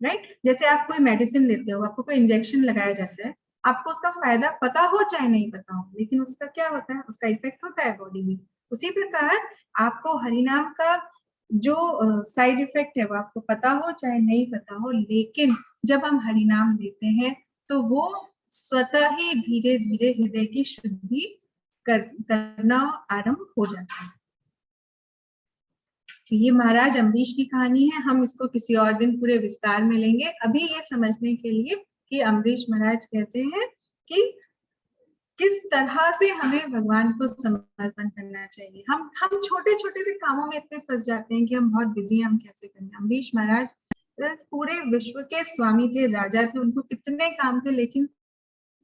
right? जैसे आप कोई मेडिसिन लेते हो, आपको कोई इंजेक्शन लगाया जाता है, आपको उसका फायदा पता हो चाहे नहीं पता हो, लेकिन उसका क्या होता है, उसका इफेक्ट होता है बॉडी में। उसी प्रकार आपको हरिनाम का जो साइड इफेक्ट है वो आपको पता हो चाहे नहीं पता हो, लेकिन जब हम हरिनाम लेते हैं तो वो स्वतः ही धीरे धीरे हृदय की शुद्धि करना आरंभ हो जाता है। ये महाराज अम्बरीश की कहानी है, हम इसको किसी और दिन पूरे विस्तार में लेंगे। अभी ये समझने के लिए कि अम्बरीश महाराज कहते हैं कि किस तरह से हमें भगवान को समर्पण करना चाहिए। हम छोटे छोटे से कामों में इतने फंस जाते हैं कि हम बहुत बिजी हैं, हम कैसे करें। अम्बरीश महाराज पूरे विश्व के स्वामी थे, राजा थे, उनको कितने काम थे, लेकिन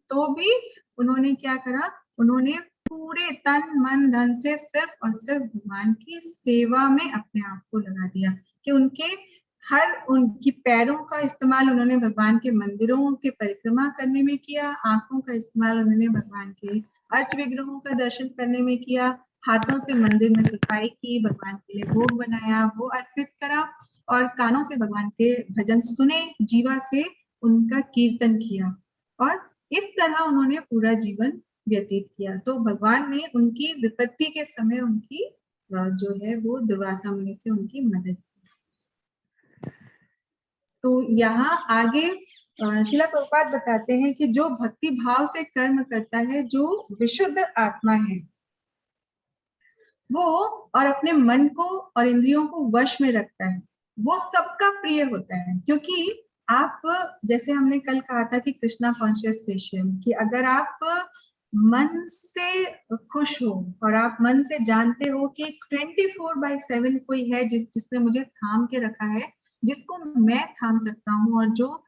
तो भी उन्होंने क्या करा, उन्होंने पूरे तन मन धन से सिर्फ और सिर्फ भगवान की सेवा में अपने आप को लगा दिया, कि उनकी पैरों का इस्तेमाल उन्होंने भगवान के मंदिरों के परिक्रमा करने में किया, आंखों का इस्तेमाल उन्होंने भगवान के अर्च विग्रहों का दर्शन करने में किया, हाथों से मंदिर में सफाई की, भगवान के लिए भोग बनाया, वो अर्पित करा, और कानों से भगवान के भजन सुने, जीवा से उनका कीर्तन किया, और इस तरह उन्होंने पूरा जीवन व्यतीत किया। तो भगवान ने उनकी विपत्ति के समय उनकी जो है वो दुर्वासा मुनि से उनकी मदद की। तो यहाँ आगे श्रीला प्रभुपाद बताते हैं कि जो भक्ति भाव से कर्म करता है, जो विशुद्ध आत्मा है, वो और अपने मन को और इंद्रियों को वश में रखता है, वो सबका प्रिय होता है। क्योंकि आप, जैसे हमने कल कहा था कि कृष्णा कॉन्शियस फेशियल, कि अगर आप मन से खुश हो और आप मन से जानते हो कि 24/7 कोई है जिसने मुझे थाम के रखा है, जिसको मैं थाम सकता हूँ और जो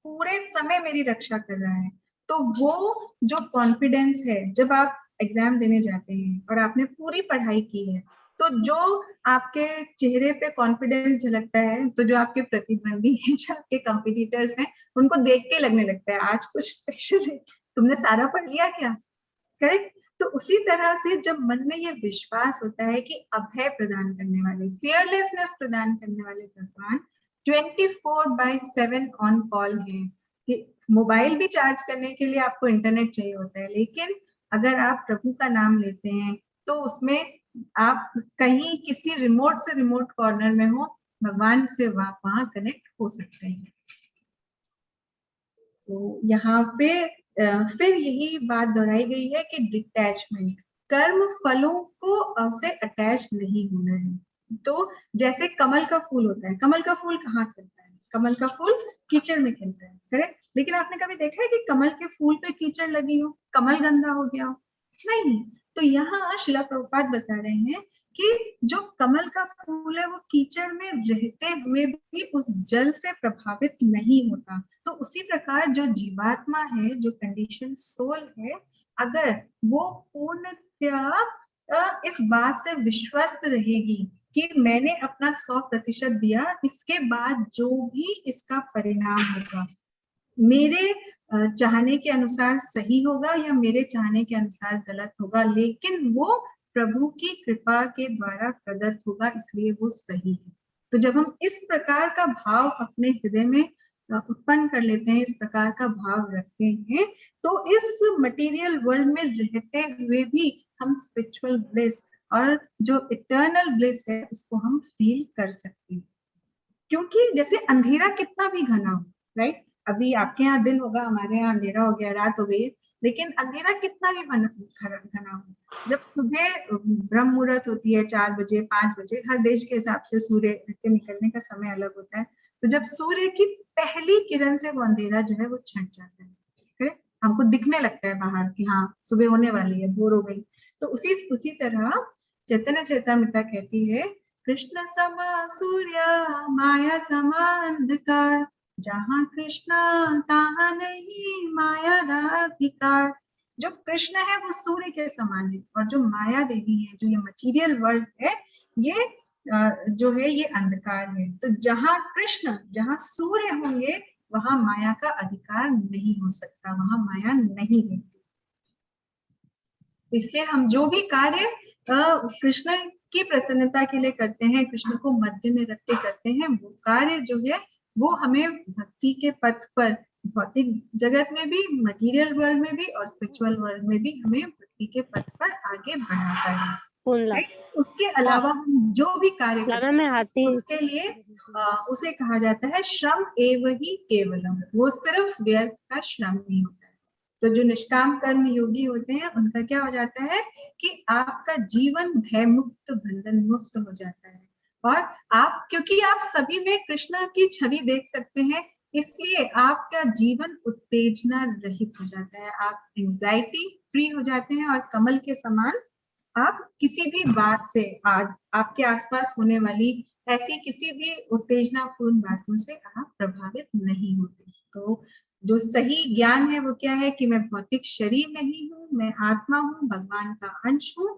पूरे समय मेरी रक्षा कर रहा है, तो वो जो कॉन्फिडेंस है, जब आप एग्जाम देने जाते हैं और आपने पूरी पढ़ाई की है, तो जो आपके चेहरे पे कॉन्फिडेंस झलकता है, तो जो आपके प्रतिद्वंदी हैं, जो आपके कॉम्पिटिटर्स हैं, उनको देख के लगने लगता है आज कुछ स्पेशल है, तुमने सारा पढ़ लिया क्या? करेक्ट? तो उसी तरह से जब मन में ये विश्वास होता है कि अभय प्रदान करने वाले, फियरलेसनेस प्रदान करने वाले भगवान 24/7 ऑन कॉल है, कि मोबाइल भी चार्ज करने के लिए आपको इंटरनेट चाहिए होता है, लेकिन अगर आप प्रभु का नाम लेते हैं तो उसमें आप कहीं किसी रिमोट से रिमोट कॉर्नर में हो, भगवान से वहां कनेक्ट हो सकते हैं। तो यहाँ पे फिर यही बात दोहराई गई है कि डिटैचमेंट, कर्म फलों को से अटैच नहीं होना है। तो जैसे कमल का फूल होता है, कमल का फूल कहाँ खिलता है? कमल का फूल कीचड़ में खिलता है, करेक्ट। लेकिन आपने कभी देखा है कि कमल के फूल पे कीचड़ लगी हो, कमल गंदा हो गया हो? नहीं। तो यहाँ शिला प्रभुपाद बता रहे हैं कि जो कमल का फूल है वो कीचड़ में रहते हुए भी उस जल से प्रभावित नहीं होता। तो उसी प्रकार जो जीवात्मा है, जो कंडीशन सोल है, अगर वो पूर्णतया इस बात से विश्वस्त रहेगी कि मैंने अपना 100% दिया, इसके बाद जो भी इसका परिणाम होगा मेरे चाहने के अनुसार सही होगा या मेरे चाहने के अनुसार गलत होगा, लेकिन वो प्रभु की कृपा के द्वारा प्रदत्त होगा, इसलिए वो सही है। तो जब हम इस प्रकार का भाव अपने हृदय में उत्पन्न कर लेते हैं, इस प्रकार का भाव रखते हैं, तो इस मटेरियल वर्ल्ड में रहते हुए भी हम स्पिरिचुअल ब्लिस और जो इटर्नल ब्लिस है उसको हम फील कर सकते हैं। क्योंकि जैसे अंधेरा कितना भी घना हो, राइट, अभी आपके यहाँ दिन होगा, हमारे यहाँ अंधेरा हो गया, रात हो गई है, लेकिन अंधेरा कितना भी घना हो, जब सुबह ब्रह्म मुहूर्त होती है 4 बजे 5 बजे, हर देश के हिसाब से सूर्य के निकलने का समय अलग होता है, तो जब सूर्य की पहली किरण से वो अंधेरा जो है वो छंट जाता है, हमको दिखने लगता है बाहर कि हाँ सुबह होने वाली है, भोर हो गई। तो उसी तरह चैतन्य चरितामृता कहती है, कृष्ण समा सूर्य माया समा अंधकार, जहाँ कृष्ण तहाँ नहीं माया राधिकार। जो कृष्ण है वो सूर्य के समान है, और जो माया देवी है, जो ये मटेरियल वर्ल्ड है, ये जो है ये अंधकार है। तो जहाँ कृष्ण, जहाँ सूर्य होंगे, वहां माया का अधिकार नहीं हो सकता, वहां माया नहीं रहती। तो इसलिए हम जो भी कार्य कृष्ण की प्रसन्नता के लिए करते हैं, कृष्ण को मध्य में रख के करते हैं, वो कार्य जो है वो हमें भक्ति के पथ पर, भौतिक जगत में भी, मटेरियल वर्ल्ड में भी और स्पिरिचुअल वर्ल्ड में भी हमें भक्ति के पथ पर आगे बढ़ाता है, राइट। उसके अलावा हम जो भी कार्य करते हैं उसके लिए उसे कहा जाता है श्रम एव ही केवलम, वो सिर्फ व्यर्थ का श्रम नहीं होता है। तो जो निष्काम कर्म योगी होते हैं उनका क्या हो जाता है कि आपका जीवन भय मुक्त, बंधन मुक्त हो जाता है, और आप, क्योंकि आप सभी में कृष्ण की छवि देख सकते हैं, इसलिए आपका जीवन उत्तेजना रहित हो जाता है, आप एंजाइटी फ्री हो जाते हैं, और कमल के समान आप किसी भी बात से, आज आपके आसपास होने वाली ऐसी किसी भी उत्तेजनापूर्ण बातों से आप प्रभावित नहीं होते। तो जो सही ज्ञान है वो क्या है कि मैं भौतिक शरीर नहीं हूँ, मैं आत्मा हूँ, भगवान का अंश हूँ,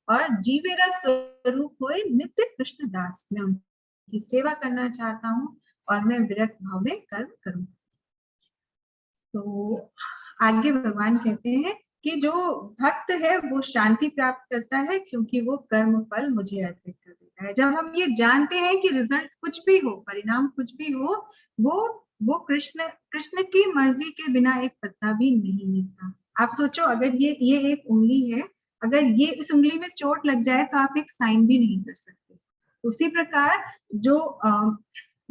और जीवेरा स्वरूप हुए नित्य कृष्ण दास, मैं उनकी सेवा करना चाहता हूँ और मैं विरक्त भाव में कर्म करूँ। तो आगे भगवान कहते हैं कि जो भक्त है वो शांति प्राप्त करता है, क्योंकि वो कर्म फल मुझे अर्पित कर देता है। जब हम ये जानते हैं कि रिजल्ट कुछ भी हो, परिणाम कुछ भी हो, वो कृष्ण की मर्जी के बिना एक पत्ता भी नहीं हिलता। आप सोचो, अगर ये एक उंगली है, अगर ये इस उंगली में चोट लग जाए तो आप एक साइन भी नहीं कर सकते। उसी प्रकार जो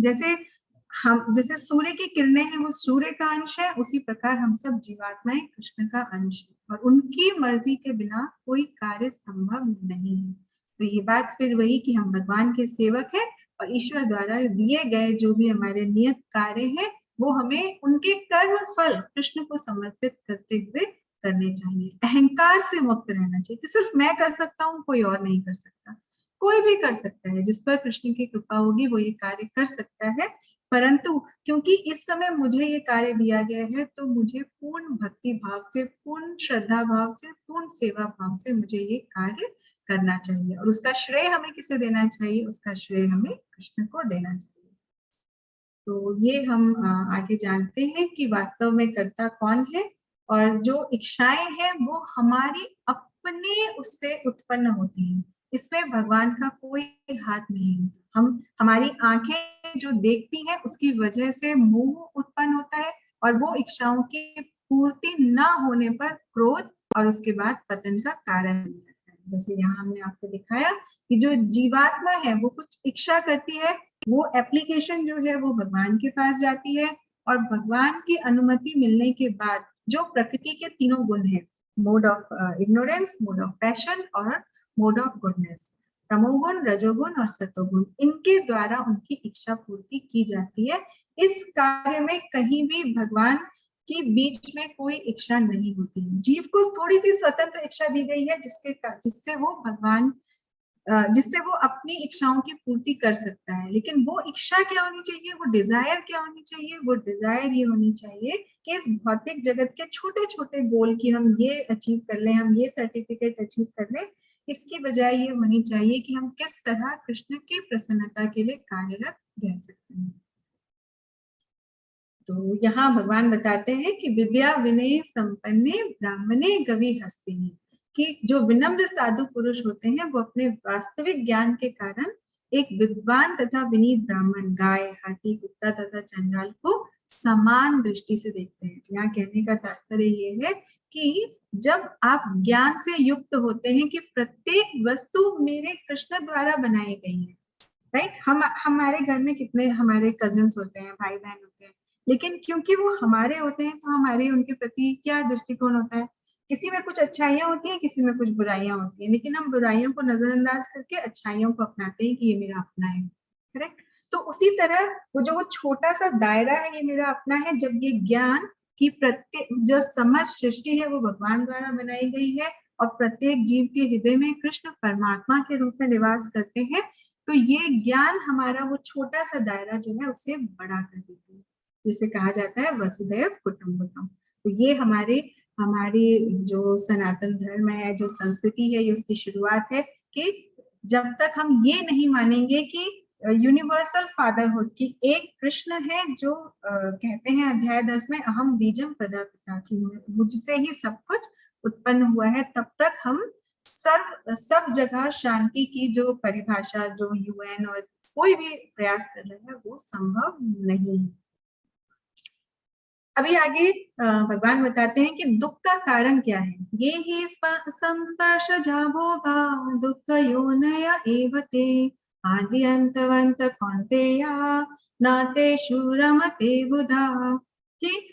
जैसे सूर्य की किरणें हैं वो सूर्य का अंश है, उसी प्रकार हम सब जीवात्माएं कृष्ण का अंश है, और उनकी मर्जी के बिना कोई कार्य संभव नहीं है। तो ये बात फिर वही कि हम भगवान के सेवक हैं, और ईश्वर द्वारा दिए गए जो भी हमारे नियत कार्य हैं वो हमें उनके कर्म फल कृष्ण को समर्पित करते हुए करने चाहिए। अहंकार से मुक्त रहना चाहिए कि सिर्फ मैं कर सकता हूँ, कोई और नहीं कर सकता। कोई भी कर सकता है, जिस पर कृष्ण की कृपा होगी वो ये कार्य कर सकता है, परंतु क्योंकि इस समय मुझे ये कार्य दिया गया है तो मुझे पूर्ण भक्ति भाव से, पूर्ण श्रद्धा भाव से, पूर्ण सेवा भाव से मुझे ये कार्य करना चाहिए, और उसका श्रेय हमें किसे देना चाहिए? उसका श्रेय हमें कृष्ण को देना चाहिए। तो ये हम आगे जानते हैं कि वास्तव में कर्ता कौन है, और जो इच्छाएं हैं वो हमारी अपने उससे उत्पन्न होती हैं, इसमें भगवान का कोई हाथ नहीं है। हमारी आंखें जो देखती हैं उसकी वजह से मोह उत्पन्न होता है, और वो इच्छाओं की पूर्ति ना होने पर क्रोध और उसके बाद पतन का कारण बन जाता है। जैसे यहाँ हमने आपको दिखाया कि जो जीवात्मा है वो कुछ इच्छा करती है, वो एप्लीकेशन जो है वो भगवान के पास जाती है, और भगवान की अनुमति मिलने के बाद जो प्रकृति के तीनों गुण हैं, mode of ignorance, mode of passion और मोड ऑफ गुडनेस, तमोगुण, रजोगुण और सतोगुण, इनके द्वारा उनकी इच्छा पूर्ति की जाती है। इस कार्य में कहीं भी भगवान की बीच में कोई इच्छा नहीं होती है। जीव को थोड़ी सी स्वतंत्र इच्छा दी गई है जिससे वो भगवान जिससे वो अपनी इच्छाओं की पूर्ति कर सकता है। लेकिन वो इच्छा क्या होनी चाहिए, वो डिजायर क्या होनी चाहिए, वो डिजायर ये होनी चाहिए कि इस भौतिक जगत के छोटे छोटे गोल की हम ये अचीव कर लें, हम ये सर्टिफिकेट अचीव कर लें, इसकी बजाय ये होनी चाहिए कि हम किस तरह कृष्ण की प्रसन्नता के लिए कार्यरत रह सकते हैं। तो यहाँ भगवान बताते हैं कि विद्या विनय संपन्ने ब्राह्मणे गवि हस्तिनी, कि जो विनम्र साधु पुरुष होते हैं वो अपने वास्तविक ज्ञान के कारण एक विद्वान तथा विनीत ब्राह्मण, गाय, हाथी, कुत्ता तथा चंडाल को समान दृष्टि से देखते हैं। यहाँ कहने का तात्पर्य ये है कि जब आप ज्ञान से युक्त होते हैं कि प्रत्येक वस्तु मेरे कृष्ण द्वारा बनाई गई है, राइट। हम हमारे घर में कितने हमारे कजिन्स होते हैं, भाई बहन होते हैं, लेकिन क्योंकि वो हमारे होते हैं तो हमारे उनके प्रति क्या दृष्टिकोण होता है, किसी में कुछ अच्छाइयां होती हैं, किसी में कुछ बुराइयां होती हैं, लेकिन हम बुराइयों को नजरअंदाज करके अच्छाइयों को अपनाते हैं कि ये मेरा अपना है, करेक्ट। तो उसी तरह वो छोटा सा दायरा है, ये मेरा अपना है, जब ये ज्ञान की प्रत्येक जो समझ सृष्टि है वो भगवान द्वारा बनाई गई है और प्रत्येक जीव के हृदय में कृष्ण परमात्मा के रूप में निवास करते हैं, तो ये ज्ञान हमारा वो छोटा सा दायरा जो है उसे बड़ा कर देती है, जिसे कहा जाता है वसुधैव कुटुंबकम। तो ये हमारी जो सनातन धर्म है, जो संस्कृति है, ये उसकी शुरुआत है कि जब तक हम ये नहीं मानेंगे कि यूनिवर्सल फादरहुड की एक कृष्ण है जो कहते हैं अध्याय 10 में अहम बीजम प्रदापिता, की मुझसे ही सब कुछ उत्पन्न हुआ है, तब तक हम सब जगह शांति की जो परिभाषा जो यूएन और कोई भी प्रयास कर रहे हैं वो संभव नहीं है। अभी आगे भगवान बताते हैं कि दुख का कारण क्या है। ये ही संस्पर्श भोगा दुख योनय एवते आदि अंतवंत कौन्तेया नाते शूरमते बुधा, कि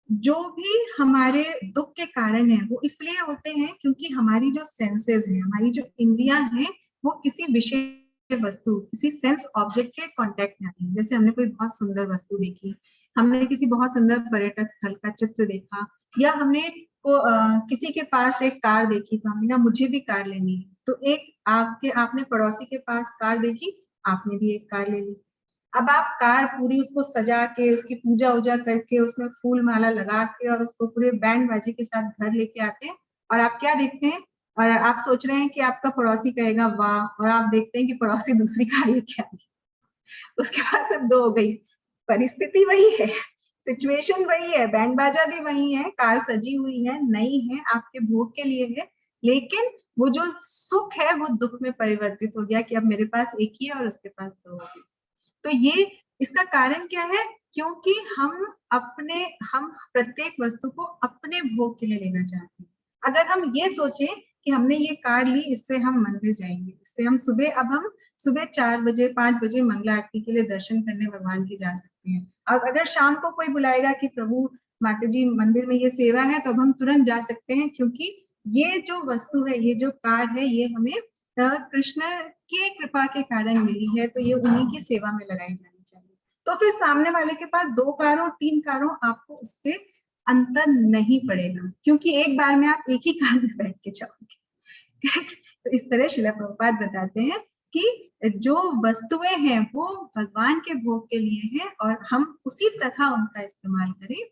जो भी हमारे दुख के कारण है वो इसलिए होते हैं क्योंकि हमारी जो सेंसेस है, हमारी जो इंद्रियां हैं, वो किसी विषय वस्तु, किसी सेंस ऑब्जेक्ट के कांटेक्ट में आती है। जैसे हमने कोई बहुत सुंदर वस्तु देखी, हमने किसी बहुत सुंदर पर्यटक स्थल का चित्र देखा, या हमने किसी के पास एक कार देखी तो हमने कहा मुझे भी कार लेनी है, तो एक आपने पड़ोसी के पास कार देखी, आपने भी एक कार ले ली। अब आप कार पूरी उसको सजा के, उसकी पूजा उजा करके, उसमें फूल माला लगा के और उसको पूरे बैंड बाजी के साथ घर लेके आते हैं, और आप क्या देखते हैं, और आप सोच रहे हैं कि आपका पड़ोसी कहेगा वाह, और आप देखते हैं कि पड़ोसी दूसरी कार लेके आ गई, उसके पास अब 2 हो गई। परिस्थिति वही है, सिचुएशन वही है, बैंड बाजा भी वही है, कार सजी हुई है, नई है, आपके भोग के लिए है, लेकिन वो जो सुख है वो दुख में परिवर्तित हो गया कि अब मेरे पास एक ही है और उसके पास 2 हो गई। तो ये इसका कारण क्या है, क्योंकि हम प्रत्येक वस्तु को अपने भोग के लिए लेना चाहते हैं। अगर हम ये सोचें कि हमने ये कार ली, इससे हम मंदिर जाएंगे, इससे हम सुबह 4 बजे 5 बजे मंगला आरती के लिए दर्शन करने भगवान की जा सकते हैं। और अगर शाम को कोई बुलाएगा कि प्रभु माता जी मंदिर में ये सेवा है, तो अब हम तुरंत जा सकते हैं, क्योंकि ये जो वस्तु है, ये जो कार है, ये हमें कृष्ण की कृपा के कारण मिली है, तो ये उन्हीं की सेवा में लगाई जानी चाहिए। तो फिर सामने वाले के पास 2 कारों 3 कारों, आपको उससे अंतर नहीं पड़ेगा, क्योंकि एक बार में आप एक ही कार में बैठ के जाओगे। तो इस तरह श्रील प्रभुपाद बताते हैं कि जो वस्तुएं हैं वो भगवान के भोग के लिए हैं, और हम उसी तरह उनका इस्तेमाल करें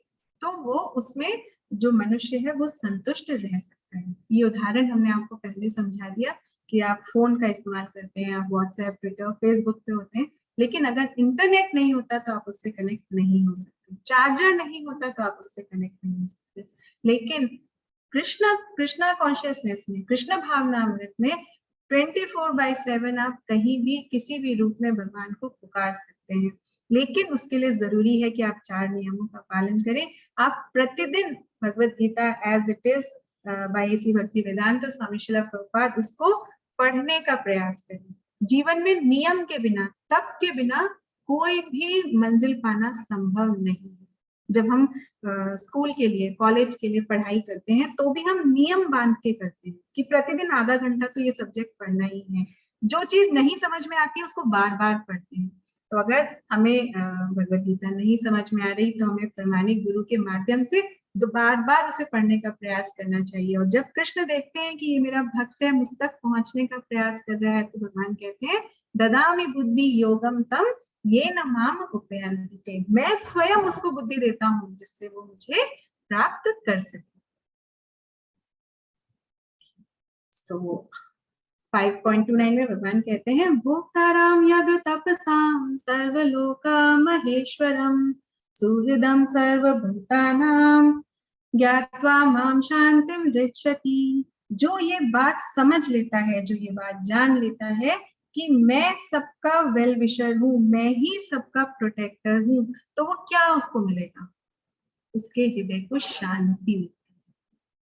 तो वो उसमें जो मनुष्य है वो संतुष्ट रह सकता है। ये उदाहरण हमने आपको पहले समझा दिया कि आप फोन का इस्तेमाल करते हैं, आप व्हाट्सएप, ट्विटर, फेसबुक पे होते हैं, लेकिन अगर इंटरनेट नहीं होता तो आप उससे कनेक्ट नहीं हो सकते, चार्जर नहीं होता तो आप उससे कनेक्ट नहीं हो सकते। लेकिन कृष्णा कॉन्शियसनेस में, कृष्ण भावना अमृत में 24/7 आप कहीं भी किसी भी रूप में भगवान को पुकार सकते हैं, लेकिन उसके लिए जरूरी है कि आप 4 नियमों का पालन करें। आप प्रतिदिन Bhagavad Gita as it is by Shri Bhakti Vedanta स्वामी श्रील प्रभुपाद उसको पढ़ने का प्रयास करें। जीवन में नियम के बिना, तप के बिना कोई भी मंजिल पाना संभव नहीं है। जब हम स्कूल के लिए, कॉलेज के लिए पढ़ाई करते हैं तो भी हम नियम बांध के करते हैं कि प्रतिदिन आधा घंटा तो ये सब्जेक्ट पढ़ना ही है, जो चीज नहीं समझ में आती है उसको बार बार पढ़ते हैं। तो अगर हमें भगवत गीता नहीं समझ में आ रही तो हमें प्रामाणिक गुरु के माध्यम से बार बार उसे पढ़ने का प्रयास करना चाहिए। और जब कृष्ण देखते हैं कि ये मेरा भक्त है, मुझ तक पहुंचने का प्रयास कर रहा है, तो भगवान कहते हैं ददामि बुद्धि योगम तम ये न माम उपयांति, मैं स्वयं उसको बुद्धि देता हूँ जिससे वो मुझे प्राप्त कर सके। So 5.29 में भगवान कहते हैं भोक्ताराम यज्ञ तपसाम सर्वलोका महेश्वरम सुहृदम सर्वभूतानाम ज्ञात्वा माम शांतिम ऋच्छति। जो ये बात समझ लेता है, जो ये बात जान लेता है कि मैं सबका वेल विशर हूँ, मैं ही सबका प्रोटेक्टर हूँ, तो वो क्या उसको मिलेगा? उसके हृदय को शांति।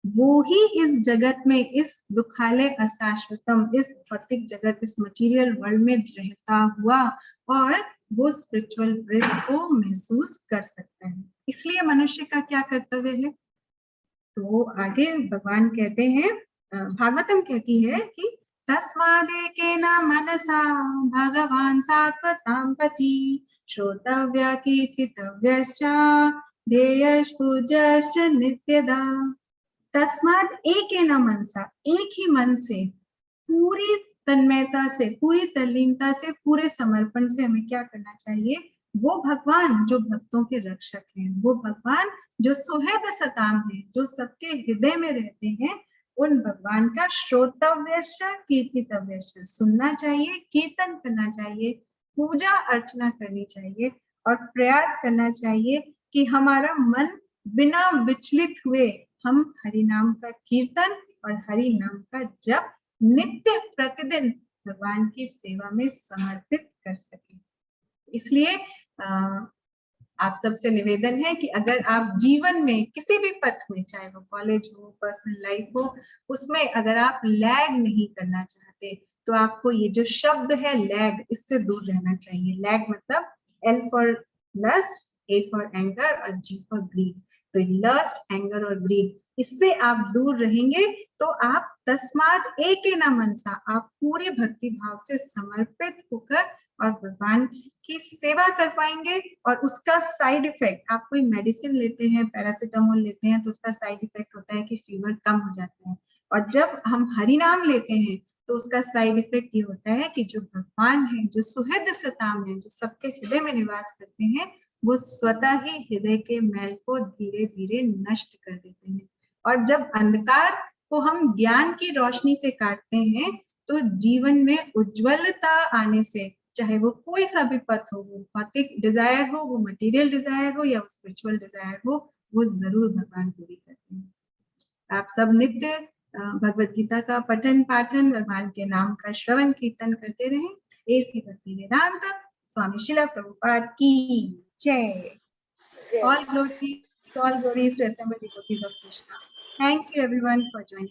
वो ही इस जगत में, इस दुखालय अशाश्वतम, इस भौतिक जगत, इस मटेरियल वर्ल्ड में रहता हुआ और वो स्पिरिचुअल ब्लिस को महसूस कर सकता है। इसलिए मनुष्य का क्या कर्तव्य है? तो आगे भगवान कहते हैं, भागवतम कहती है कि तस्मादेकेन मनसा भगवान सात्वतां पति श्रोतव्य कीर्तितव्यश्च ध्येयश्च पूज्यश्च नित्यदा। तस्माद एक न मनसा, एक ही मन से, पूरी तन्मयता से, पूरी तल्लीनता से, पूरे समर्पण से हमें क्या करना चाहिए? वो भगवान जो भक्तों के रक्षक हैं, वो भगवान जो सुहृद सताम है, जो सबके हृदय में रहते हैं, उन भगवान का श्रोतव्यश्च कीर्तितव्यश्च, सुनना चाहिए, कीर्तन करना चाहिए, पूजा अर्चना करनी चाहिए और प्रयास करना चाहिए कि हमारा मन बिना विचलित हुए हम हरि नाम का कीर्तन और हरि नाम का जप नित्य प्रतिदिन भगवान की सेवा में समर्पित कर सके। इसलिए आप सबसे निवेदन है कि अगर आप जीवन में किसी भी पथ में, चाहे वो कॉलेज हो, पर्सनल लाइफ हो, उसमें अगर आप लैग नहीं करना चाहते तो आपको ये जो शब्द है लैग, इससे दूर रहना चाहिए। लैग मतलब L for lust, A for anger और G फॉर ग्रीड। तो लस्ट, एंगर और ग्रीड, इससे आप दूर रहेंगे तो आप तस्माद एक न मनसा, आप पूरे भक्ति भाव से समर्पित होकर और भगवान की सेवा कर पाएंगे। और उसका साइड इफेक्ट, आप कोई मेडिसिन लेते हैं, पैरासिटामोल लेते हैं, तो उसका साइड इफेक्ट होता है कि फीवर कम हो जाता है। और जब हम हरि नाम लेते हैं तो उसका साइड इफेक्ट ये होता है कि जो भगवान है, जो सुहृद सताम है, जो सबके हृदय में निवास करते हैं, वो स्वतः ही हृदय के मैल को धीरे धीरे नष्ट कर देते हैं। और जब अंधकार को हम ज्ञान की रोशनी से काटते हैं तो जीवन में उज्ज्वलता आने से, चाहे वो कोई सा भी पथ हो, वो भौतिक डिजायर हो, वो मटेरियल डिजायर हो या स्पिरिचुअल डिजायर हो, वो जरूर भगवान पूरी करते हैं। आप सब नित्य भगवत गीता का पठन पाठन, भगवान के नाम का श्रवण कीर्तन करते रहें। ऐसी भक्ति वेदांत स्वामी शिला प्रभुपाद की जय। All glories to assembled devotees of Krishna. Thank you everyone for joining.